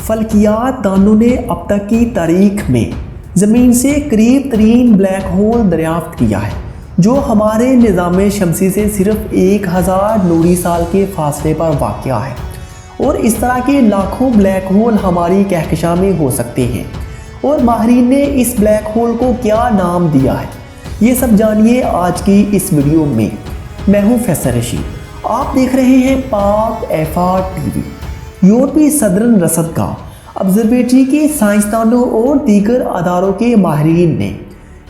फल्कियात दानों ने अब तक की तारीख में ज़मीन से करीब तरीन ब्लैक होल दरियाफ्त किया है, जो हमारे निज़ाम शमसी से सिर्फ 1000 नूरी साल के फासले पर वाक़या है। और इस तरह के लाखों ब्लैक होल हमारी कहकशां में हो सकते हैं। और माहिरीन ने इस ब्लैक होल को क्या नाम दिया है, ये सब जानिए आज की इस वीडियो में। मैं हूँ फैसल रशीद, आप देख रहे हैं पाक एफआर टीवी। यूरोपीय सदरन रसद का ऑब्जर्वेटरी के साइंसदानों और दीगर अदारों के माहिरीन ने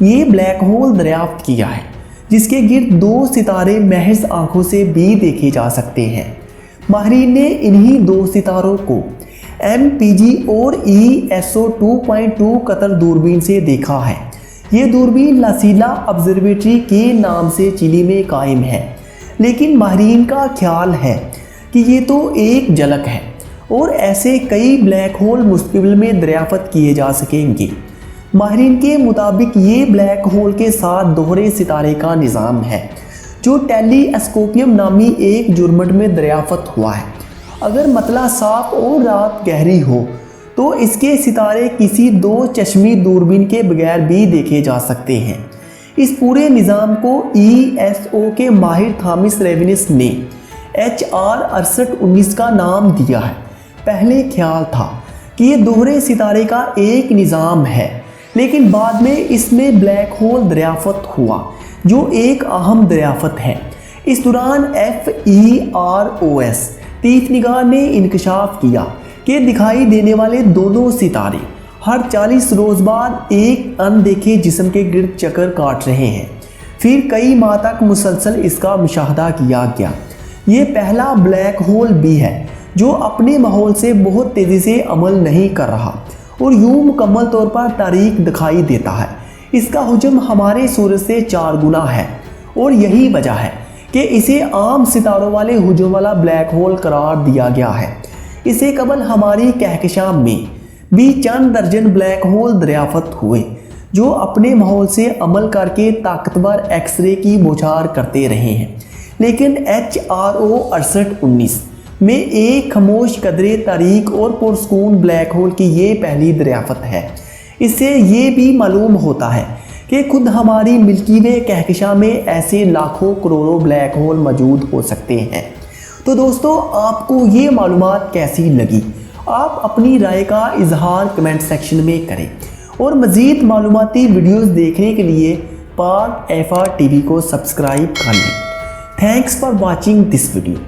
ये ब्लैक होल दरियाफ्त किया है, जिसके गिर्द 2 सितारे महज आंखों से भी देखे जा सकते हैं। माहिरीन ने इन्हीं 2 सितारों को MPG और ESO 2.2 कतर दूरबीन से देखा है। ये दूरबीन लासीला ऑब्जर्वेटरी के नाम से चिली में कायम है, लेकिन माहिरीन का ख्याल है कि ये तो एक झलक है और ऐसे कई ब्लैक होल मुस्तकबिल में दरियाफ्त किए जा सकेंगे। माहिरीन के मुताबिक ये ब्लैक होल के साथ दोहरे सितारे का निज़ाम है, जो टेलीस्कोपियम नामी एक जुर्मट में दरियाफ्त हुआ है। अगर मतला साफ और रात गहरी हो तो इसके सितारे किसी 2 चश्मी दूरबीन के बगैर भी देखे जा सकते हैं। इस पूरे निज़ाम को ESO के माहिर थॉमस रेविनिस ने HR 6819 का नाम दिया है। पहले ख्याल था कि ये दोहरे सितारे का एक निज़ाम है, लेकिन बाद में इसमें ब्लैक होल दरियाफ्त हुआ, जो एक अहम दरियाफ्त है। इस दौरान FEROS तीस निगाह ने इंकशाफ किया कि दिखाई देने वाले दोनों सितारे हर 40 रोज़ बाद एक अनदेखे जिस्म के गिर्द चक्कर काट रहे हैं। फिर कई माह तक मुसलसल इसका मुशाहदा किया गया। ये पहला ब्लैक होल भी है जो अपने माहौल से बहुत तेज़ी से अमल नहीं कर रहा और यूं मुकम्मल तौर पर तारीक दिखाई देता है। इसका हुजम हमारे सूरज से 4 गुना है और यही वजह है कि इसे आम सितारों वाले हुजम वाला ब्लैक होल करार दिया गया है। इससे कबल हमारी कहकशां में भी चंद दर्जन ब्लैक होल दरियाफ्त हुए, जो अपने माहौल से अमल करके ताकतवर एक्सरे की बौछार करते रहे हैं। लेकिन HRO 6819 में एक खामोश कदरे तारीक और पुरसकून ब्लैक होल की ये पहली दरियाफ्त है। इससे ये भी मालूम होता है कि खुद हमारी मिल्की वे कहकशां में ऐसे लाखों करोड़ों ब्लैक होल मौजूद हो सकते हैं। तो दोस्तों, आपको ये मालूमात कैसी लगी? आप अपनी राय का इजहार कमेंट सेक्शन में करें और मज़ीद मालूमाती वीडियोज़ देखने के लिए पाक एफआर टीवी को सब्सक्राइब कर लें। Thanks for watching this video.